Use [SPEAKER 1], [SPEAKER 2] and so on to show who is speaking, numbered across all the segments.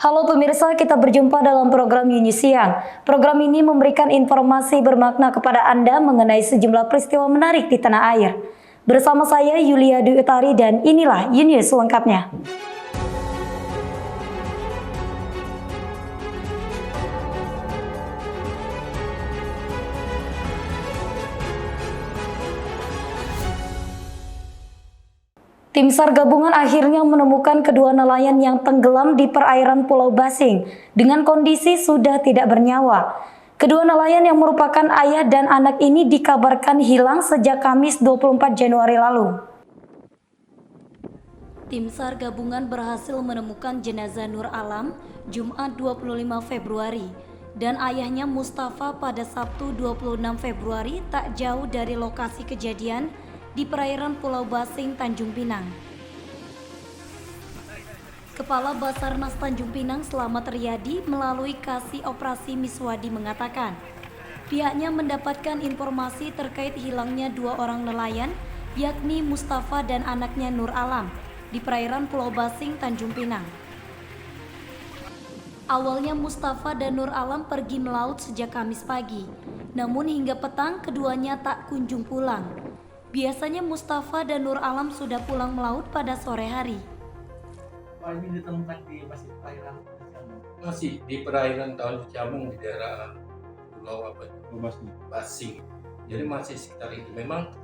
[SPEAKER 1] Halo pemirsa, kita berjumpa dalam program Yuni Siang. Program ini memberikan informasi bermakna kepada Anda mengenai sejumlah peristiwa menarik di tanah air. Bersama saya Yulia Dwi Utari dan inilah Yuni selengkapnya. Tim SAR gabungan akhirnya menemukan kedua nelayan yang tenggelam di perairan Pulau Basing dengan kondisi sudah tidak bernyawa. Kedua nelayan yang merupakan ayah dan anak ini dikabarkan hilang sejak Kamis 24 Januari lalu. Tim SAR gabungan berhasil menemukan jenazah Nur Alam Jumat 25 Februari dan ayahnya Mustafa pada Sabtu 26 Februari tak jauh dari lokasi kejadian di perairan Pulau Basing, Tanjung Pinang. Kepala Basarnas Tanjung Pinang Slamet Riyadi melalui Kasih Operasi Miswadi mengatakan, pihaknya mendapatkan informasi terkait hilangnya dua orang nelayan, yakni Mustafa dan anaknya Nur Alam, di perairan Pulau Basing, Tanjung Pinang. Awalnya Mustafa dan Nur Alam pergi melaut sejak Kamis pagi, namun hingga petang keduanya tak kunjung pulang. Biasanya Mustafa dan Nur Alam sudah pulang melaut pada sore hari.
[SPEAKER 2] Pak, ini ditemukan di masih perairan Ciamung.
[SPEAKER 3] Masih di perairan Tahun Ciamung di daerah Pulau Basing. Jadi masih sekitar itu. Memang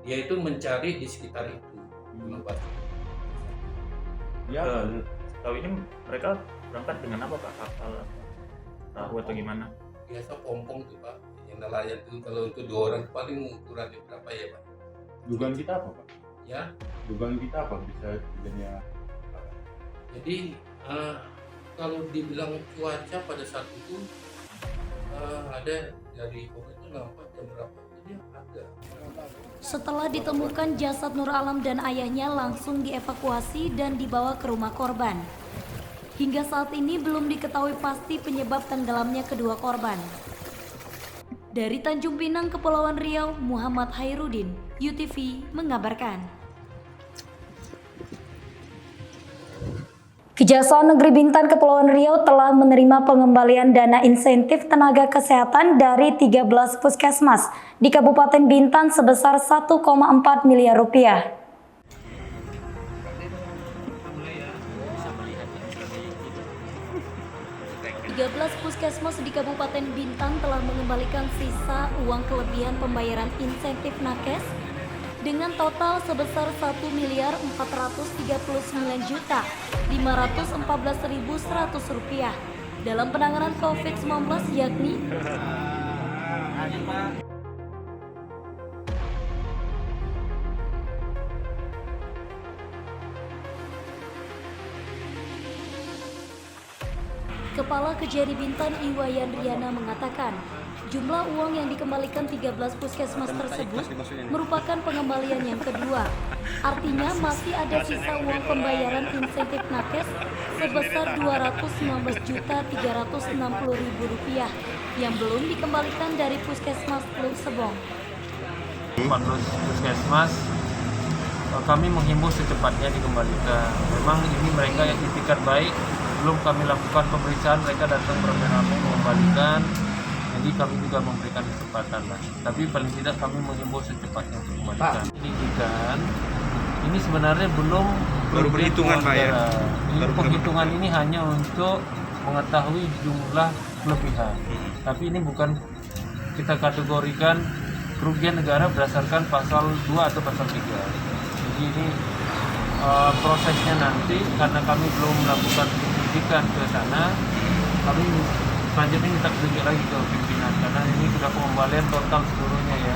[SPEAKER 3] dia itu mencari di sekitar itu. Pulau Basing.
[SPEAKER 4] Ya, setahu ini mereka berangkat dengan apa Pak? Kapal, perahu atau gimana?
[SPEAKER 3] Biasa pompong tuh Pak. Yang nelayan itu kalau untuk dua orang paling ukurannya berapa ya Pak?
[SPEAKER 5] Dugaan kita apa Pak?
[SPEAKER 3] Ya.
[SPEAKER 5] Dugaan kita apa bisa terjadinya?
[SPEAKER 3] Jadi kalau dibilang cuaca pada saat itu ada dari itu nampak jam berapa? Jadi ada.
[SPEAKER 1] Setelah ditemukan jasad Nur Alam dan ayahnya langsung dievakuasi dan dibawa ke rumah korban. Hingga saat ini belum diketahui pasti penyebab tenggelamnya kedua korban. Dari Tanjung Pinang, Kepulauan Riau, Muhammad Hairudin, UTV mengabarkan. Kejaksaan Negeri Bintan Kepulauan Riau telah menerima pengembalian dana insentif tenaga kesehatan dari 13 puskesmas di Kabupaten Bintan sebesar 1,4 miliar rupiah. 13 puskesmas di Kabupaten Bintan telah mengembalikan sisa uang kelebihan pembayaran insentif nakes dengan total sebesar 1.439.514.100 rupiah dalam penanganan COVID-19 yakni Kepala Kejari Bintan Iwayan Riana mengatakan, jumlah uang yang dikembalikan 13 puskesmas tersebut merupakan pengembalian yang kedua. Artinya masih ada sisa uang pembayaran insentif nakes sebesar Rp215.360.000 yang belum dikembalikan dari puskesmas Teluk Sebong.
[SPEAKER 6] 14 puskesmas kami menghimbau secepatnya dikembalikan. Memang ini mereka yang itikat baik. Belum kami lakukan pemeriksaan, mereka datang beramai-ramai mengembalikan, jadi kami juga memberikan kesempatan lah. Tapi paling tidak kami mengimbau secepatnya untuk kembalikan. Pendidikan ini sebenarnya belum
[SPEAKER 4] perhitungan Pak ya.
[SPEAKER 6] Ini penghitungan ini hanya untuk mengetahui jumlah kelebihan. Tapi ini bukan kita kategorikan kerugian negara berdasarkan pasal 2 atau pasal 3. Jadi ini prosesnya nanti karena kami belum melakukan pendidikan ke sana, kami selanjutnya minta petunjuk lagi ke pimpinan karena ini sudah pengembalian total seluruhnya ya.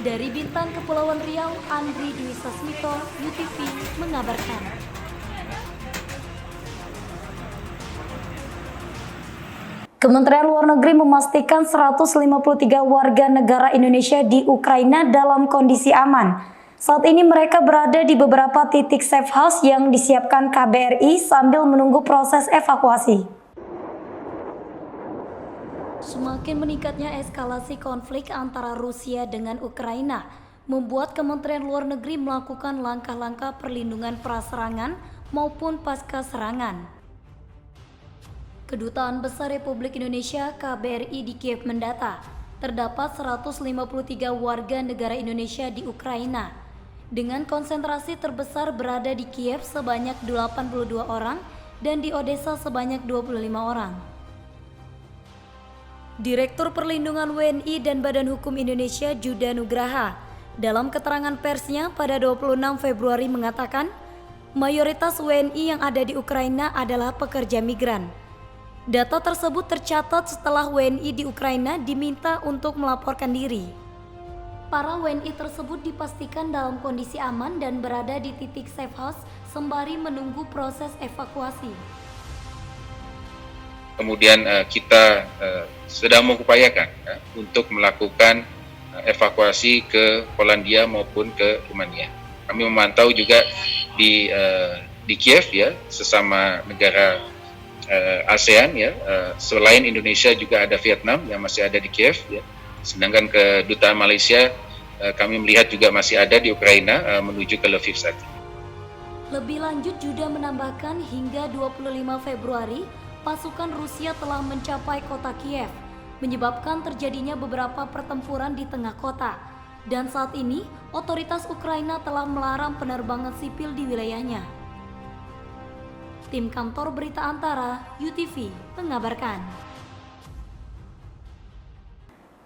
[SPEAKER 1] Dari Bintan Kepulauan Riau, Andri Dwi Sasmito, UTV mengabarkan. Kementerian Luar Negeri memastikan 153 warga negara Indonesia di Ukraina dalam kondisi aman. Saat ini mereka berada di beberapa titik safe house yang disiapkan KBRI sambil menunggu proses evakuasi. Semakin meningkatnya eskalasi konflik antara Rusia dengan Ukraina membuat Kementerian Luar Negeri melakukan langkah-langkah perlindungan praserangan maupun pasca serangan. Kedutaan Besar Republik Indonesia (KBRI) di Kiev mendata, terdapat 153 warga negara Indonesia di Ukraina, dengan konsentrasi terbesar berada di Kiev sebanyak 82 orang dan di Odessa sebanyak 25 orang. Direktur Perlindungan WNI dan Badan Hukum Indonesia Juda Nugraha dalam keterangan persnya pada 26 Februari mengatakan, mayoritas WNI yang ada di Ukraina adalah pekerja migran. Data tersebut tercatat setelah WNI di Ukraina diminta untuk melaporkan diri. Para WNI tersebut dipastikan dalam kondisi aman dan berada di titik safe house sembari menunggu proses evakuasi.
[SPEAKER 7] Kemudian kita sedang mengupayakan untuk melakukan evakuasi ke Polandia maupun ke Rumania. Kami memantau juga di Kiev ya, sesama negara ASEAN ya, selain Indonesia juga ada Vietnam yang masih ada di Kiev ya. Sedangkan kedutaan Malaysia kami melihat juga masih ada di Ukraina menuju ke Lviv saat ini.
[SPEAKER 1] Lebih lanjut Juda menambahkan hingga 25 Februari pasukan Rusia telah mencapai kota Kiev, menyebabkan terjadinya beberapa pertempuran di tengah kota. Dan saat ini otoritas Ukraina telah melarang penerbangan sipil di wilayahnya. Tim Kantor Berita Antara, UTV, mengabarkan.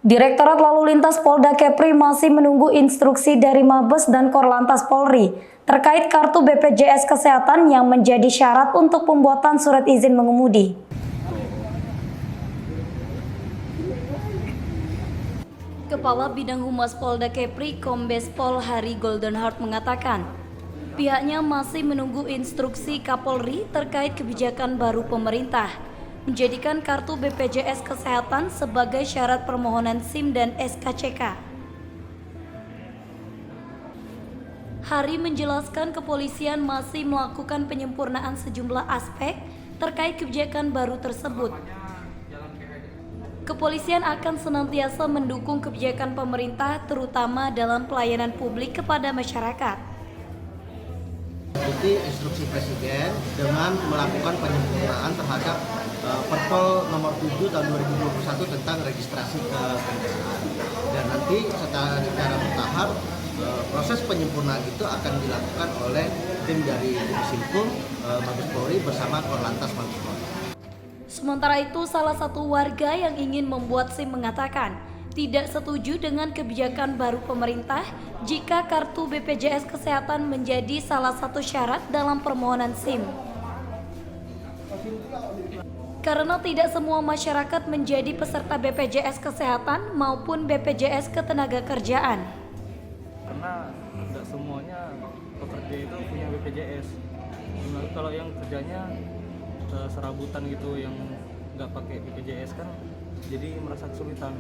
[SPEAKER 1] Direktorat Lalu Lintas Polda Kepri masih menunggu instruksi dari Mabes dan Korlantas Polri terkait kartu BPJS Kesehatan yang menjadi syarat untuk pembuatan surat izin mengemudi. Kepala Bidang Humas Polda Kepri, Kombes Pol Hari Goldenheart mengatakan, pihaknya masih menunggu instruksi Kapolri terkait kebijakan baru pemerintah menjadikan kartu BPJS Kesehatan sebagai syarat permohonan SIM dan SKCK. Hari menjelaskan kepolisian masih melakukan penyempurnaan sejumlah aspek terkait kebijakan baru tersebut. Kepolisian akan senantiasa mendukung kebijakan pemerintah terutama dalam pelayanan publik kepada masyarakat.
[SPEAKER 8] Ikuti instruksi Presiden dengan melakukan penyempurnaan terhadap Perpol nomor 7 tahun 2021 tentang registrasi kependudukan. Dan nanti secara bertahap proses penyempurnaan itu akan dilakukan oleh tim dari Divisi Hukum Mabes Polri bersama Korlantas Mabes Polri.
[SPEAKER 1] Sementara itu, salah satu warga yang ingin membuat SIM mengatakan tidak setuju dengan kebijakan baru pemerintah jika kartu BPJS Kesehatan menjadi salah satu syarat dalam permohonan SIM. Karena tidak semua masyarakat menjadi peserta BPJS Kesehatan maupun BPJS Ketenagakerjaan.
[SPEAKER 9] Karena tidak semuanya pekerja itu punya BPJS. Kalau yang kerjanya serabutan gitu yang nggak pakai BPJS kan jadi merasa kesulitan.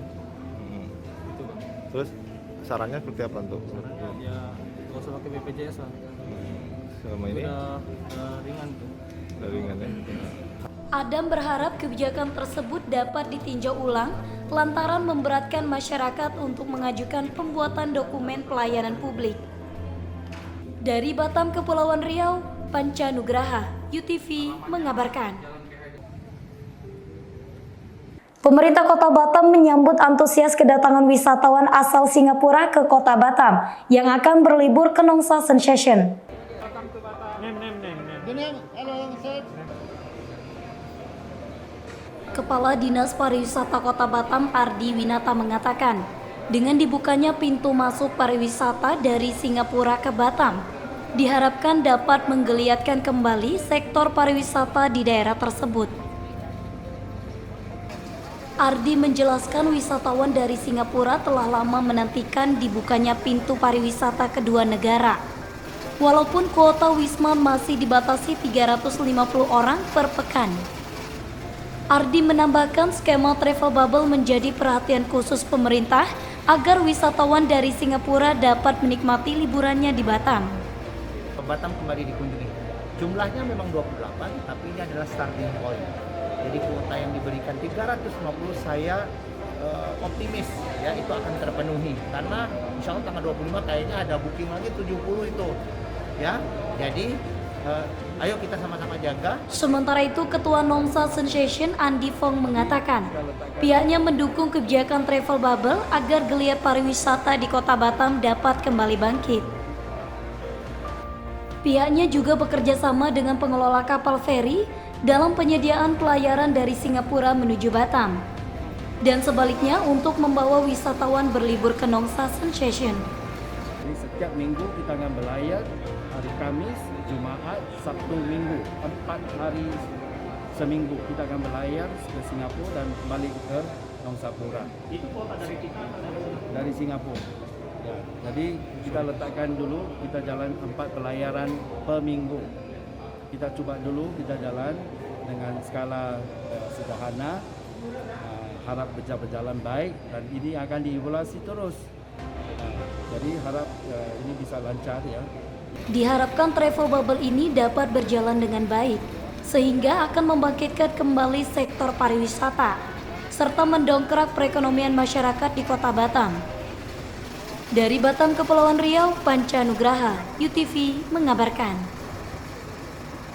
[SPEAKER 9] Gitu, Bang.
[SPEAKER 10] Terus sarannya seperti apa untuk?
[SPEAKER 9] Sarannya ya nggak usah pakai BPJS lah.
[SPEAKER 10] Selama ini
[SPEAKER 9] udah ringan tuh.
[SPEAKER 10] Udah ringan ya.
[SPEAKER 1] Adam berharap kebijakan tersebut dapat ditinjau ulang lantaran memberatkan masyarakat untuk mengajukan pembuatan dokumen pelayanan publik. Dari Batam, Kepulauan Riau, Panca Nugraha, UTV mengabarkan. Pemerintah Kota Batam menyambut antusias kedatangan wisatawan asal Singapura ke Kota Batam yang akan berlibur ke Nongsa Sensation. Kepala Dinas Pariwisata Kota Batam Ardi Winata mengatakan, dengan dibukanya pintu masuk pariwisata dari Singapura ke Batam, diharapkan dapat menggeliatkan kembali sektor pariwisata di daerah tersebut. Ardi menjelaskan wisatawan dari Singapura telah lama menantikan dibukanya pintu pariwisata kedua negara. Walaupun kuota Wisma masih dibatasi 350 orang per pekan. Ardi menambahkan skema travel bubble menjadi perhatian khusus pemerintah agar wisatawan dari Singapura dapat menikmati liburannya di Batam.
[SPEAKER 11] Batam kembali dikunjungi. Jumlahnya memang 28, tapi ini adalah starting point. Jadi kuota yang diberikan 350 saya optimis ya itu akan terpenuhi karena insya Allah tanggal 25 kayaknya ada booking lagi 70 itu ya. Jadi ayo kita sama-sama jaga.
[SPEAKER 1] Sementara itu, Ketua Nongsa Sensation Andi Fong mengatakan pihaknya mendukung kebijakan travel bubble agar geliat pariwisata di Kota Batam dapat kembali bangkit. Pihaknya juga bekerja sama dengan pengelola kapal feri dalam penyediaan pelayaran dari Singapura menuju Batam. Dan sebaliknya untuk membawa wisatawan berlibur ke Nongsa Sensation.
[SPEAKER 12] Jadi setiap minggu kita akan berlayar hari Kamis, Jumaat, Sabtu, Minggu. 4 hari seminggu kita akan berlayar ke Singapura dan balik ke Nongsa Pura.
[SPEAKER 2] Itu kota dari kita?
[SPEAKER 12] Dari Singapura. Ya, jadi kita letakkan dulu, kita jalan 4 pelayaran per minggu. Kita coba dulu, kita jalan dengan skala sederhana. Harap berjalan baik dan ini akan dievaluasi terus. Jadi harap ini bisa lancar ya.
[SPEAKER 1] Diharapkan travel bubble ini dapat berjalan dengan baik, sehingga akan membangkitkan kembali sektor pariwisata, serta mendongkrak perekonomian masyarakat di Kota Batam. Dari Batam, Kepulauan Riau, Panca Nugraha, UTV mengabarkan.